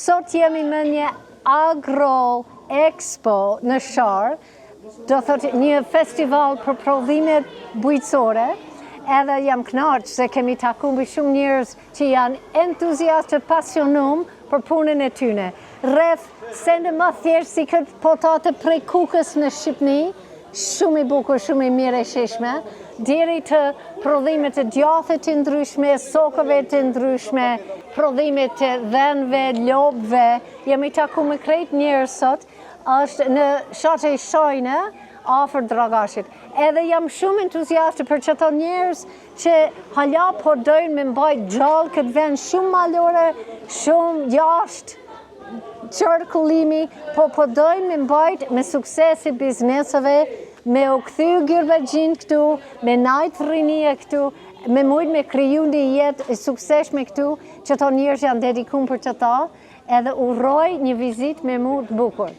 Sot jemi në një agro expo në Sharë, do thotë një festival për prodhimet bujqësore, edhe jam kënaqur se kemi takuar me shumë njerëz që janë entuziastë të pasionum për punën e tyre. Rreth sende më thjesht si këtë potate prej kukës në Shqipëni, shumë i bukur, shumë i mirë e shishme, deri të prodhimet të djathit të ndryshme, sokëve të ndryshme, prodhimet të dhenve, lopëve. Jemi takuar me krejt njerëz sot, është në Shatej Shojnë, afër Dragashit. Edhe jam shumë entuziaste për çato njerëz që hala po dojnë me mbajt gjallë këtë vend shumë malore, shumë jashtë qarkullimi, po dojnë me mbajt me suksesi bizneseve, me u kthy Gjerbaxhin këtu, me najt rinie këtu, me mujt me kriju një jetë e sukseshme këtu, që to njerëz janë dedikuar për çata, edhe uroj një vizitë me mu të bukur.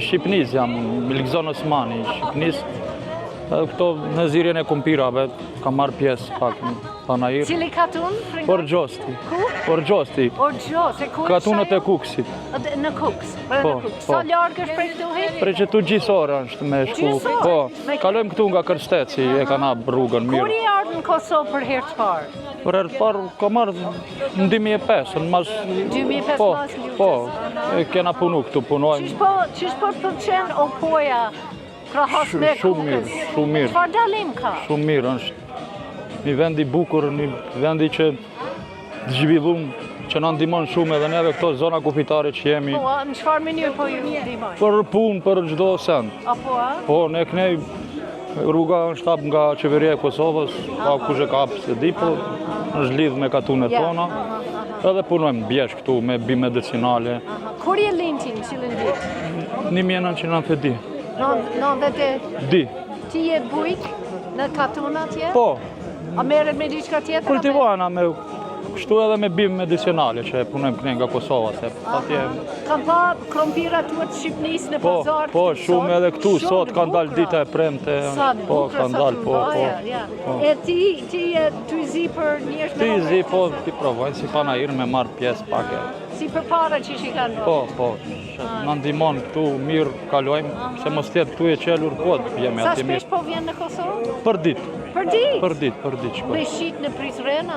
Shqipnis jam, Milgzon Osmani, Shqipnis. Këto në zirjen e kumpirave, kam marrë pjesë pak në Panajir. Cili katun? Orgjosti. Ku? Orgjosti. Orgjosti. Katunët e Kuksit. Në Kuks? Po. Sa largë është prej këtu hit? Prej që tu gjisore është me shku. Po, kalojmë këtu nga Kërsteci, e ka na rrugën mirë. Kur i ardhë në Kosovë për herë të parë? Për herë të parë, ka marrë në 2005, në mas... 2005 mas lutës? Po, kena punu këtu, punojmë. Qysh po të përqenë opoja krahas me Kukës? Shumë mirë, shumë mirë. Çfarë dalim ka? Shumë mirë, është një vendi bukur, një vendi që të zhvillum, që na ndihmon shumë edhe neve këto zona kufitare që jemi. Po, në çfarë mënyrë po ju ndihmojnë? Për punë, për çdo send. Apo a? Po, ne kënej rruga është hap nga qeveria e Kosovës, pa kush e ka hap se di, po është lidh me katunet tona. Edhe punojmë bjesh këtu me bimë medicinale. Kur je lintin, cilën vit? 1992. 90? Di. Ti je bujk në katun atje? Po. A merret me diçka tjetër? Kultivojna me kështu edhe me bimë medicinale që punojmë këne nga Kosova, se atje... Kam pa krompira tuat Shqipnis në pazar? Po, shumë edhe këtu, sot kanë dalë dita e premte, po, kanë dalë, po. E ti ty zi për njerëz me... Ty zi, po, ti provojnë si Panajir me marrë pjesë pak e... Si për para që shi kanë? Po, në ndihmon këtu, mirë kalojmë, se mos tjetë këtu e qelur kod, jemi Sa ati mirë. shpesh po vjen në Kosovë? Për ditë. Për ditë? Për ditë shkoj. Me shit në Prizren?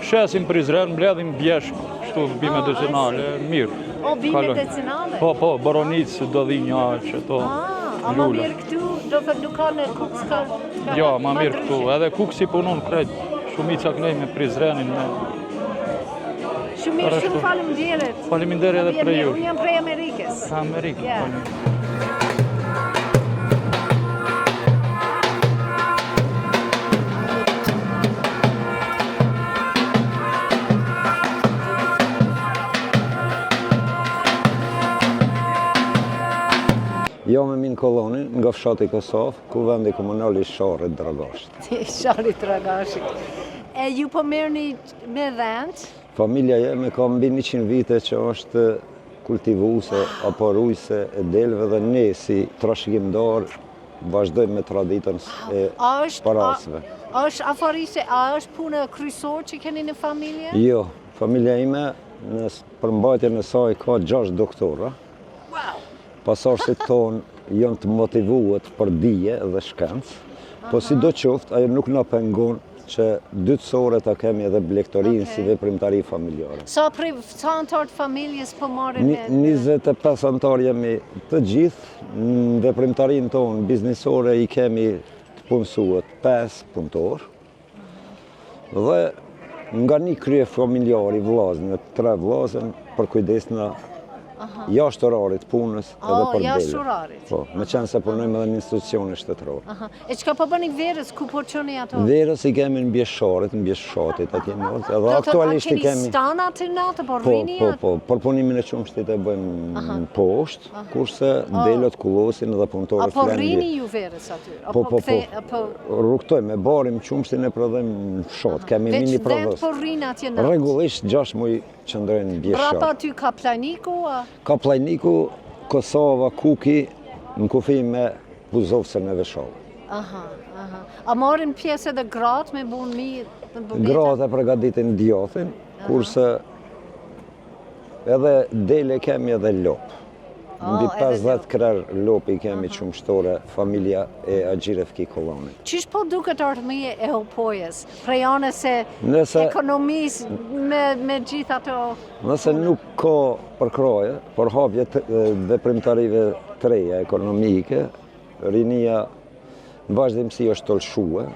Shesim Prizren, mbledhim bjesh, kështu bimë medicinale, mirë. O, bimë medicinale? Po, boronicë, dodhinja, që to, a ma mirë këtu, do thët nuk ka në Kuks ka... Jo, ma mirë këtu, edhe Kuksi punon krejt, shumica kënej me Prizrenin, me... Shumë faleminderit. Faleminderit edhe prej ju. Unë jam prej Amerikës. Amerikë. Jo me minë kolonin nga fshati Kosovë, ku vendi komunali Sharri Dragashit. Sharri Dragashit. E ju po merrni me dhend? Familja jeme ka mbi 100 vite që është kultivuese apo rujse e delve dhe ne si trashëgimdar vazhdojmë me traditën e parasve. A është afarise, a është punë kryesore që keni në familje? Jo, familja ime në përmbajtjen e saj ka 6 doktora. Wow! Pasardhësit tonë janë të motivuar për dije dhe shkencë, po sidoqoftë ajo nuk na pengon që dytësore ta kemi edhe blegtorinë si veprimtari familjare. Sa antar të familjes po marrin me? 25 antar jemi të gjithë, në veprimtarinë tonë biznesore i kemi të punësuar 5 punëtor, dhe nga një krye familjari vllazën, 3 vllazën për kujdesna jashtë orarit punës edhe për jashtë dele. orarit. Po, me qenë se punojmë edhe në institucione shtetërore. E çka po bëni verës, ku po çoni ato? Verës i kemi në bjesharit, në bjeshatit, a kemi orë, edhe aktualisht i keni kemi... stana të natë, po Po, rrini atë? po, për punimin e qumshtit e bëjmë në poshtë, kurse delot kullosin edhe punëtorët Apo flenë. rrini ju verës aty? Po, rrugtojmë, e barim qumshtin e prodhojmë në fshat, kemi mini Veç vend po rrinë atje natë? Rregullisht 6 muaj qëndrojnë në bjeshat. Prapa aty ka planiku? Kaplajniku, Kosova, Kuki, në kufi me Buzovcën e Veshavë. A marrin pjesë edhe gratë me bunë mi? Gratë e përgatitin djathin, kurse edhe dele kemi edhe lopë. Mbi 50 krer lopi kemi qumshtore, familja e Agjirevki Kolonit. Qish po duket ardhmije e Hopojes? Prej anës se ekonomisë me gjitha ato... Nëse nuk ka përkraje, për hapje veprimtarive të reja ekonomike, rinia në vazhdimësi është të lëshue,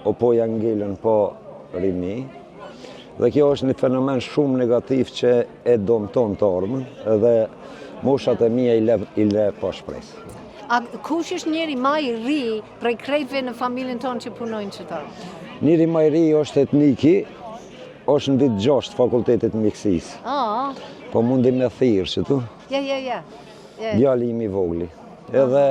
Hopoja ngellën pa rini, dhe kjo është një fenomen shumë negativ që e domton të armën, edhe moshat e mija i le pa shpresë. A kush është njeri ma i ri prej krejtve në familjen tonë që punojnë qëta? Njeri ma i ri është etniki, është në vit 6 fakultetit mjekësisë. Po mundi me thirë që tu. Ja. Djali imi vogli. Edhe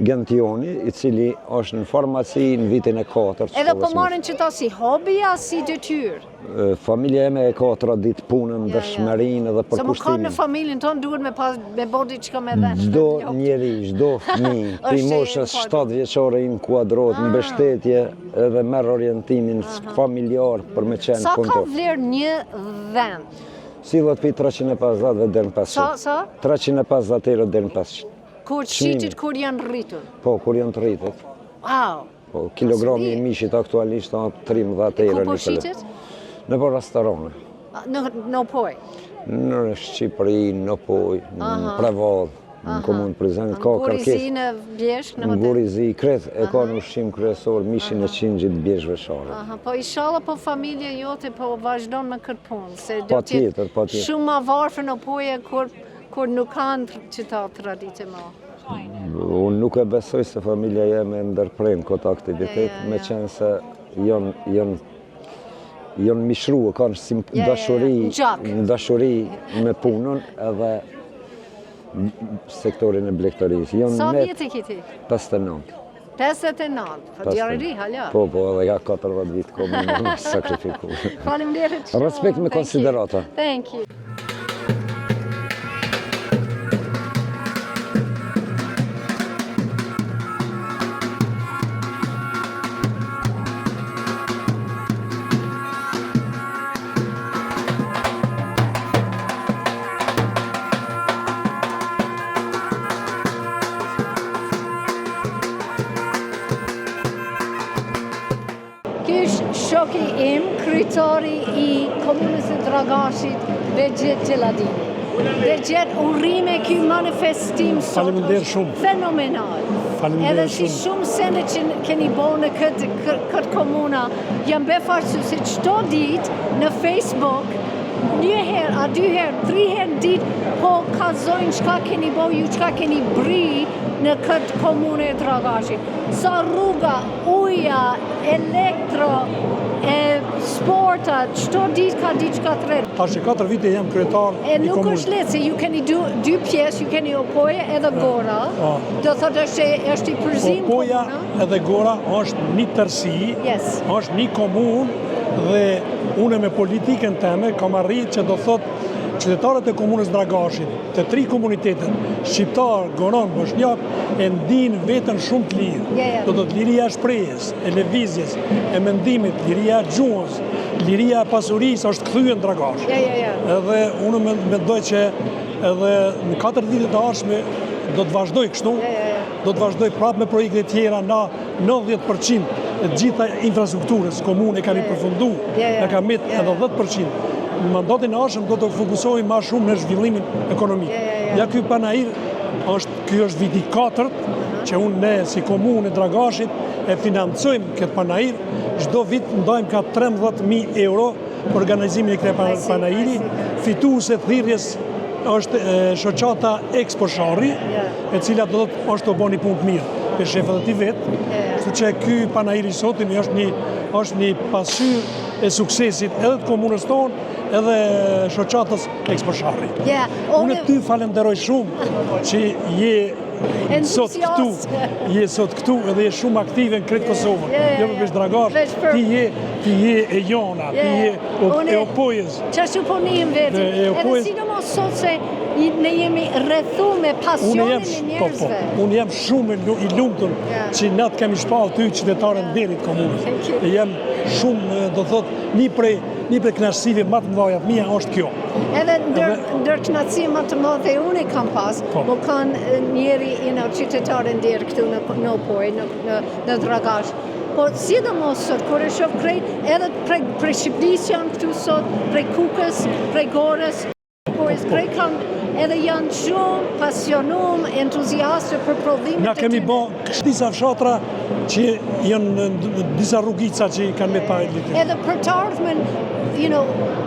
Gentioni, i cili është në farmaci në vitin e 4. Edhe po marrin qëta si hobi, a si detyrë? Familja eme e ka tradit punën, dëshmërinë dhe përkushtimin. Se më ka në familjen tonë duhet me bodi qëka me dhenë. Çdo njeri, çdo fëmijë, pi moshës 7 vjeçore i kuadrohet në mbështetje edhe merr orientimin familjar për me qenë Sa ka punëtor. vlerë një vend? Sillet pi 350 dhe deri në 500. Sa? 350 euro deri në 500. Kur qitit, kur janë rritur? Po, kur janë të rritet. Wow! Po, kilogrami i mishit aktualisht ka 13 euro Ku po një kilo. shitet? Në po restorane. Në poj? Në Shqipëri, në Poj, në Prevall, në komunë Prizren, ka kërkesë. Gurizi në Bjesh? Në Gurizi, kret e ka në ushqim kryesor mishin e qingjit Bjeshve Share. Po inshallah po familja jote po vazhdon me këtë punë, se do Patjetër, patjetër. shumë ma varfër në poje kur nuk kanë qëta tradite ma. Unë nuk e besoj se familja jeme ndërprejnë këtë aktivitet, me qenë se janë mishru, kanë dashuri me punën edhe sektorin e blegtarisë. Sa vjetë i kiti? 59. 59, po djarë ri, halja. Po, edhe ka 14 vitë komë në sakrifiku. Faleminderit shumë. Respekt me konsiderata. Thank you. Shoki im, kryetari i komunës së Dragashit, Begjet Gjeladini. Begjet, urime ky manifestim sot është fenomenal. Edhe si shumë sene që keni bo në këtë komuna, jam befarsu se çdo ditë në Facebook, një herë, a 2 herë, 3 herë ditë, po kazojnë çka keni bo ju, çka keni bri në këtë komunë e Dragashit. Sa rruga, uja, elektro, sporta, çdo ditë ka diçka të re. Tash 4 vite jam kryetar i komunës. Nuk është lehtë se ju keni dy pjesë, ju keni Opoja edhe Gora. Do thotë është i përzim Opoja edhe Gora është një tërsi, është një komunë dhe une me politikën teme kam arrit që do thotë qytetarët e komunës Dragashit, të 3 komunitetet, shqiptar, goran, bosnjak, e ndin vetën shumë të lirë. Do të liria e shprehjes, e lëvizjes, e mendimit, liria e gjuhës, liria e pasurisë është kthyer në Dragash. Edhe unë mendoj që edhe në 4 vite të ardhshme do të vazhdoj kështu, do të vazhdoj prapë me projekte tjera, na 90% e gjitha infrastrukturës komune e kemi përfundu, e kemi edhe 10%. Në mandatin e ardhshëm do të fokusohemi më shumë në zhvillimin ekonomik. Ja ky panair ky është viti 4 që unë ne si komunë e Dragashit e financojmë këtë panair. Çdo vit ndajmë ka 13.000 euro për organizimin e këtij panairi, fituese thirrjes është shoqata Expo Sharri, e cila do të është të bëni punë të mirë për shefët e ti vetë, kështu që ky panajiri sotin është një pasqyrë e suksesit edhe të komunës tonë, edhe shoqatës Expo Sharri. Unë ty falenderoj shumë që je sot këtu edhe je shumë aktive në kretë Kosovën. Jo për veç Dragash, ti je e jona, ti je e opojës. Qashtu po njëm vetë, edhe sidomos sot se ne jemi rrethu me pasionin e njerëzve. Unë jam shumë i lumtur që na të kemi shpallë ty qytetarën nderit komunës. E jam shumë, do thot, një prej kënaqësive më të mëdha mia është kjo. Edhe ndër kënaqësi më të madhe unë kam pas, më kanë njëri qytetarën nderë këtu në Opoj, në Dragash. Po sidomos sot, kur e shoh krejt, edhe prej Shqipërisë janë këtu sot, prej Kukës, prej Gorës, krejt kanë edhe janë shumë pasionum, entuziastë për prodhimet e tyre. Na kemi bë disa fshatra që janë disa rrugica që kanë me pajtë. Edhe për të ardhmen,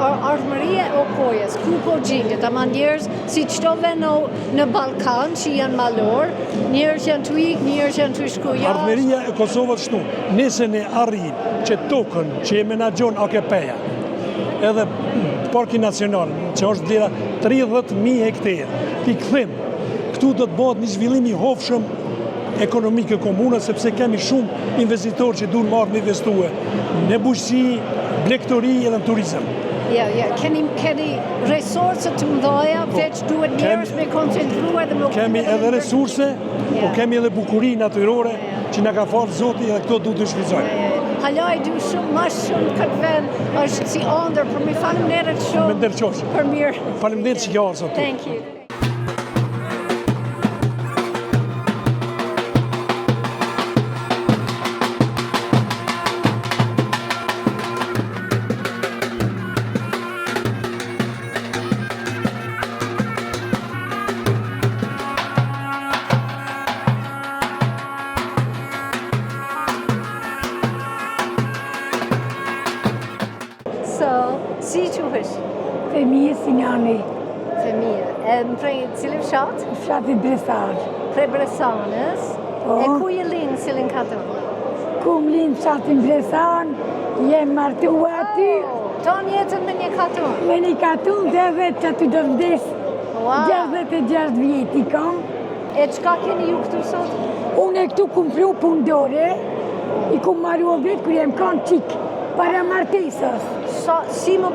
ardhmëria e Opojës, ku po gjindet, ama njerëz si çdo vend në Ballkan që janë malor, njerëz janë të ikë, njerëz janë të shku jashtë. Ardhmëria e Kosovës shtu, nëse ne arrim që tokën që e menaxhon AKP-ja, edhe Parki Nacional, që është vlera 30.000 hektarë, ti këthim, këtu do të bëhet një zhvillim i hovshëm ekonomik e komunës, sepse kemi shumë investitorë që duan marrë me investue në bujqësi, blegtori edhe në turizëm. Keni resurse të mëdha, veç duhet njerëz me koncentruar dhe me kemi edhe resurse, po kemi edhe bukuri natyrore që na ka falë Zoti edhe këto duhet të shfrytëzojmë. Hala i du shumë, ma shumë këtë vend, është si ondër, për mi faleminderit shumë për mirë. Faleminderit që ke ardhur sot. Thank you. Si quhesh? Femije Sinjani. Femije. Prej cili fshat? Fshati Bresan. Prej Bresanës? E ku je linë cilin katër? Ku më linë fshatin Bresan, jem martua aty. Ton jetën me një katun? Me një katun dhe vetë që aty do vdes. 66 vjeti kam. E qka keni ju këtu sot? Unë e këtu kum pru pundore, i kum marrua vetë kër jem kanë qikë, para martesës. Si më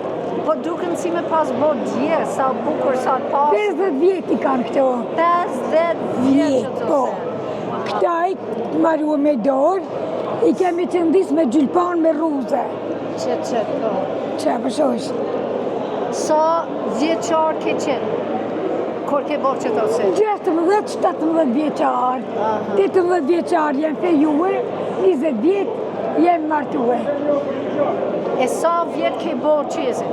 po duken si me pas bo dje, sa bukur, sa pas? 50 vjeti kanë këto. 50 vjetë që të se. Këta i marrua me dorë, i kemi qëndis me gjylpan me ruze. Po. Që përshosh? Sa vjeqar ke qenë? Kur ke bërë që të se? 16-17 vjeqar. 18 vjeqar jem fejue, 20 vjetë jem martue. E sa vjetë ke bërë qizin?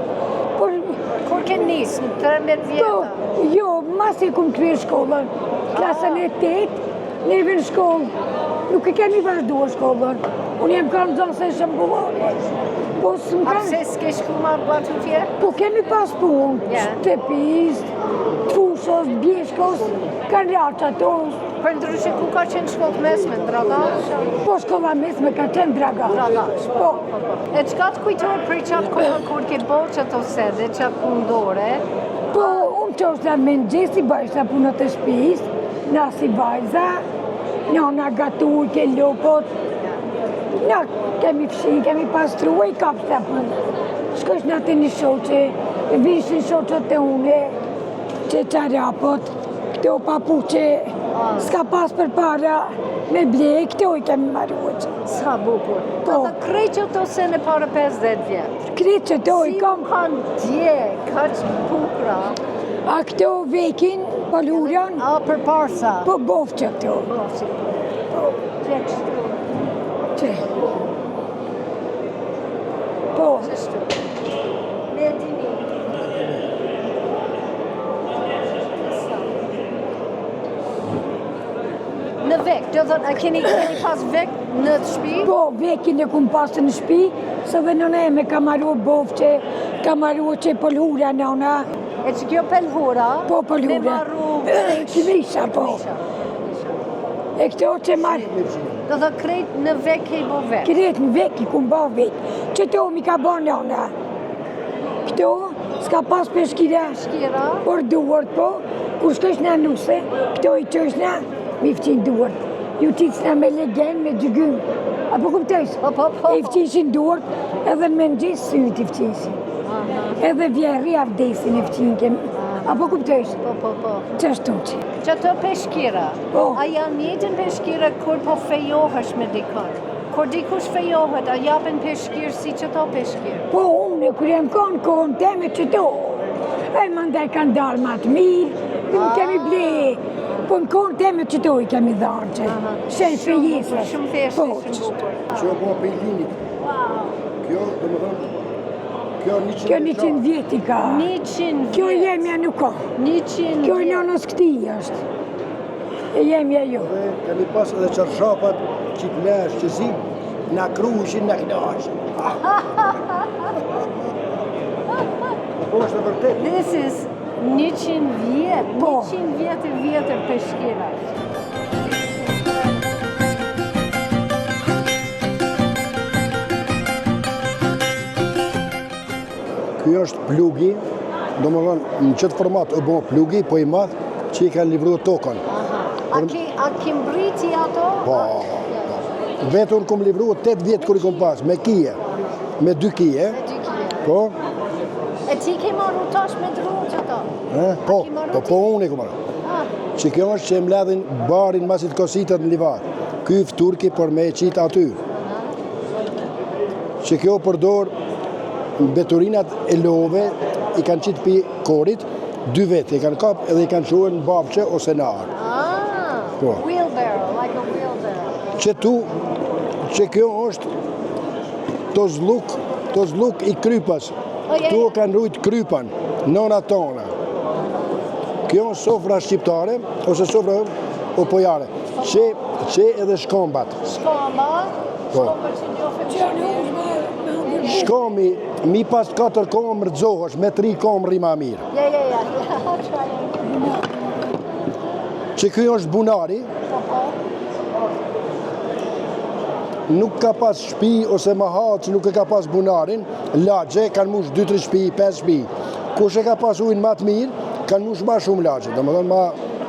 Kur ke nisë, në 13 vjetë? Jo, mas e kum kryer shkollën, klasën e 8, neve në shkollë. Nuk e kemi vazhduar shkollën. Unë jem kanë zonë se shëmbullore. A pse s'ke shku ma batu tje? Po kemi pas punë, shtepis, fushos, bjeshkos, kanë raqë ato. Për ndryshe ku ka qenë shkollë mesme, Dragash? Po shkolla mesme ka qenë Dragash. Po. E qka të kujtojë për qatë kohën kur ke bërë që të sede, qatë pundore? Po, unë që është me në gjesi bajshë punët e shpis, nasi vajza, njona gatu i ke lopot, na kemi fshi, kemi pastrua i kapës të punë. Shkosh në atë një shoqe, vishin shoqët të une, që qarapot, këto papuqe, s'ka pas për para, me blej, këto i kemi marruq. Sa bukur. Po dhe krejt që të se në para 50 vjetë? Krejt që to i kam. Si kanë dje, ka që bukra? A këto vekin, pëlluran? A për parsa? Po bof që këto. Bof që këto. Qështë? Që? Po. Qështë? Me dini. Në vek, do thot, a keni pas vek në të shpi? Po, vekin e kum pasë në shpi, se dhe nëne me ka marru bofqe, ka marru që pëllura nëna, E që kjo pelhura? Po, pelhura. Me marru Qëmisha, po. E këto që marrë... Do dhe krejt në vek e bo vek? Krejt në vek i ku mba vek. Qëto mi ka bo nëna. Këto s'ka pas peshkira. Shkira? Por duart, po. Kur shkesh në nuse, këto i qesh në mi fqin duart. Ju ticna me legen, me gjygym. Apo kuptojsh? Po. E fqishin duart, edhe në mëngjes syt i fqishin. Edhe vjerri avdesin e fqin kemi. Apo kuptojsh? Po. Qashtu që. Që të peshkira? Po. A janë njëtën peshkira kur po fejohësh me dikon? Kur dikush fejohet, a japin peshkirë si që to peshkirë? Po, unë, kur jam konë kohën teme që to. E më ndaj kanë dalë ma të mirë, në kemi ble. Po në kohën teme që to i kemi dhanë që. Shenë fejesës. Shumë theshtë, shumë bukur. Që po për linit. Kjo, do më thëmë, kjo 100 vjeti ka. 100 Kjo jemja nuk ka. 100 Kjo nënës këti është. E jemja jo. Dhe kemi pas edhe qërshapat që të nesh që zi, na krushin, na knashin. Po është e vërtet. This is 100 vjet. Po. 100 vjetër peshkira. Kjo është plugi, do më thënë, në qëtë format e bo plugi, po i madhë që i ka livru tokën. A ki mbriti ato? Po. Vetë unë kom livru 8 vjetë kër i kom pas, me kije, me 2 kije. Po. E ti ke marru tash me dru që to? Po unë i kom marru. Që kjo është që e mledhin barin masit kositet në livat. Ky turki për me e qitë aty. Që kjo përdor beturinat e love i kanë qitë pi korit, 2 vete i kanë kap edhe i kanë shuar në babqe ose në arë. Po. Wheelbarrow, like a wheelbarrow. Që kjo është to zluk i krypës. Tu kanë rujt krypan, nona tona. Kjo është sofra shqiptare, ose sofra opojare. Që edhe shkombat. Shkombat? Po. Shkombat që njofe Shkomi, mi pas 4 kom rëdzohësh, me 3 kom rima mirë. Ja. Që kjo është bunari, nuk ka pas shpi ose mahat që nuk e ka pas bunarin, lagje kanë mush 2-3 shpi, 5 shpi. Kush e ka pas ujnë ma të mirë, kanë mush ma shumë lagje, do më dhënë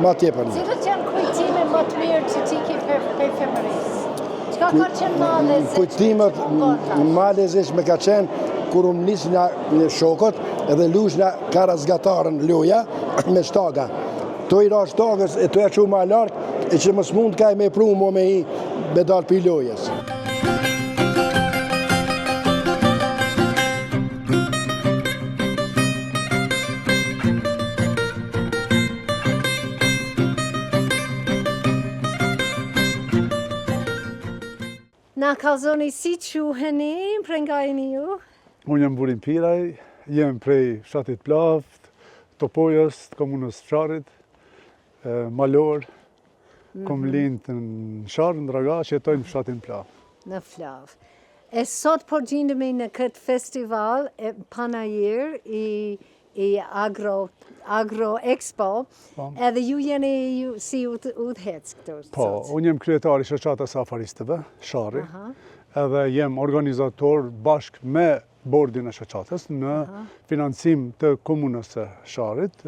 ma tjepër. Cilët janë kujtime më të mirë që ti ki për femërisë? Qka ka qenë ma lezesh? Kujtimet ma lezesh me ka qenë kur unë nisë në shokot edhe lush në karazgatarën loja me shtaga. To i ra shtagës e to e që ma larkë e që më smund ka me pru mo me i me dalë për lojës. Na kalzoni si quheni, prengajni ju? Unë jam Burim Piraj, jem prej fshatit Plavt, Topojës, komunës Fsharit, Malor, kom lind në Sharë, në Draga, që jetojnë në fshatin Plavt. Në Flav. E sot po gjindemi në këtë festival e panajir i Agro Expo, edhe ju jeni si udhec këtu. Po, unë jem kryetari shoqatës afaristëve, Shari, edhe jem organizator bashk me bordin e shoqatës në financim të komunës së Sharit.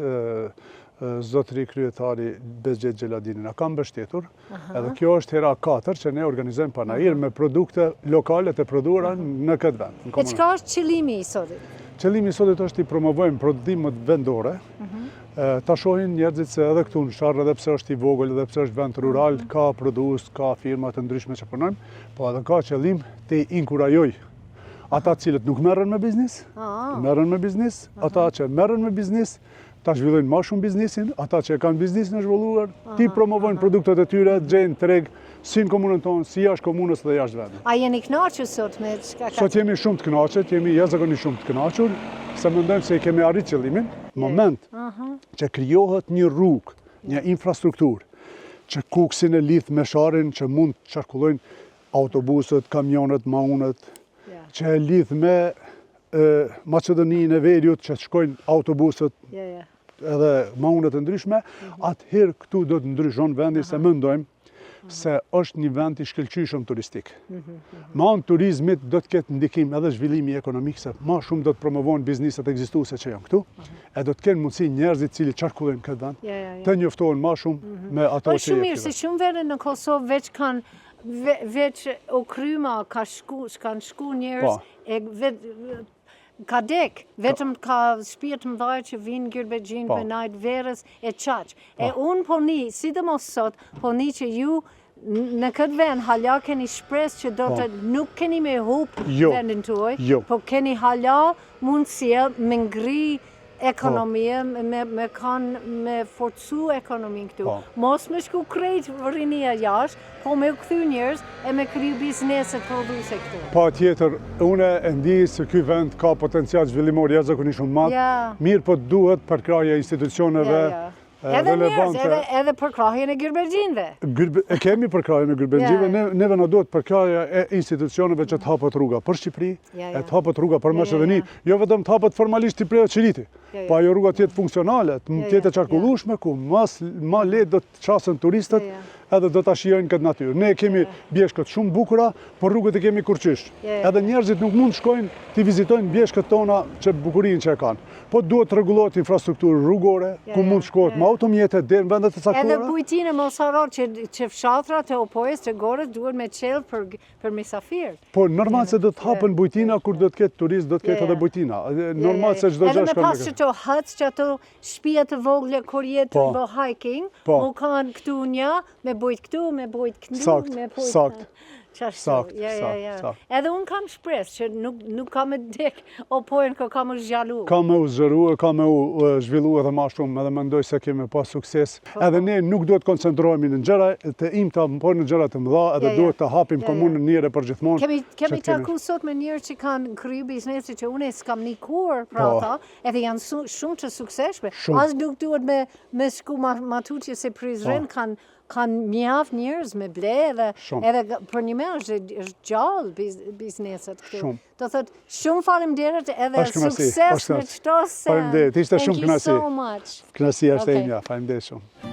Zotëri kryetari Bezgjet Gjeladini na ka mbështetur, edhe kjo është hera 4 që ne organizojmë panajir me produkte lokale të prodhuara në këtë vend. E çka është qëllimi i sotit? Qëllimi i sotit është i promovojmë prodhimet vendore, ta shohin njerëzit se edhe këtu në Sharr, edhe pse është i vogël, edhe pse është vend rural, ka produs, ka firma të ndryshme që punojnë, po edhe ka qëllim të inkurajoj ata cilët nuk merren me biznis, ata që merren me biznis, ta zhvillojnë ma shumë biznisin, ata që kanë biznisin e zhvilluar, ti promovojnë produktet e tyre, gjejnë treg, si në komunën tonë, si jashtë komunës dhe jashtë vendit. A jeni knaqur sot me çka ka? Sot jemi shumë të kënaqur, jemi jashtëzakonisht shumë të kënaqur, se mendojmë se i kemi arrit qëllimin, moment që krijohet një rrugë, një infrastrukturë, që kuksin e lidh me Sharin, që mund të qarkullojnë autobuset, kamionet, maunët, që e lidh me Maqedoninë e Veriut që shkojnë autobusët edhe mahunet e ndryshme, atëherë këtu do të ndryshon vendi se mendojmë se është një vend i shkëlqyshëm turistik. Me anë turizmit do të ketë ndikim edhe zhvillimi ekonomik, se ma shumë do të promovojnë bizniset ekzistuese që janë këtu, e do të kenë mundësi njerëzit cili qarkullin këtë vend, të njoftohen ma shumë me ato që jetë. Shumë mirë, se shumë vende në Kosovë veç kanë veç o kryma kanë shku njerëz ka dek, vetëm ka shpirt mëdha që vinë Gjurbexhin për najt verës e qaq. E unë po një, sidomos sot, po një që ju në këtë vend hala keni shpres që do të nuk keni me hup vendin tuaj, po keni hala mundësia me ngri ekonomia, me forcu ekonomin këtu. Mos me shku krejt rinia jashtë, po me këthy njërës e me kriju bizneset produse këtu. Pa tjetër, une e ndi se ky vend ka potencial zhvillimor jashtëzakonisht shumë madh, mirë po duhet përkraja institucioneve edhe njerëz, edhe përkrahjen e Gjurbexhinve. E kemi përkrahjen e Gjurbexhinve, neve në duhet përkrahja e institucioneve që të hapët rruga për Shqipëri, e të hapët rruga për Maqedoni, jo vetëm të hapët formalisht Shqipëria e Qiriti, pa ajo rruga tjetë funksionale, tjetë e qarkullueshme, ku ma lehtë do të qasën turistët edhe do të shijojnë këtë natyrë. Ne kemi bjeshkët shumë bukura, por rrugët e kemi kurqysh. Edhe njerëzit nuk mund të shkojnë të vizitojnë bjeshkët tona që bukurinë që e kanë. Po duhet të rregullohet infrastrukturë rrugore, ku mund të shkohet me automjete deri në vendet e caktuara. Edhe bujtinë mos harro që fshatrat e opojës të gorës duhet me çelë për mysafir. Po normal se do të hapen bujtina kur do të ketë turist, do të ketë edhe bujtina. Normal se çdo gjë shkon. Edhe me pas çto hutch që ato shtëpia të vogla kur jetë të bëj hiking, u kanë këtu një me bujt këtu, me bujt këtu, me bujt. Sakt. Sakt. Edhe unë kam shpresë që nuk kam e dek opojën ko kam u zgjalu. Kam u zgjalu, kam u zhvillu edhe ma shumë, edhe mendoj se kemi pas sukses. Edhe ne nuk duhet koncentrohemi në gjëra të imta, por në gjëra të mëdha, edhe duhet të hapim komunën njëre për gjithmonë. Kemi taku sot me njerë që kanë kryu biznesi që unë s'kam një kur pra ata, edhe janë shumë të sukseshme. As nuk duhet me shku matutje se Prizren kanë mjaft njerëz me ble edhe për një me është gjallë bizneset këtu. Do thot, shumë faleminderit edhe sukses me çdo sen. Faleminderit, ishte shumë kënaqësi. Thank you so much. Kënaqësia është e imja, faleminderit shumë.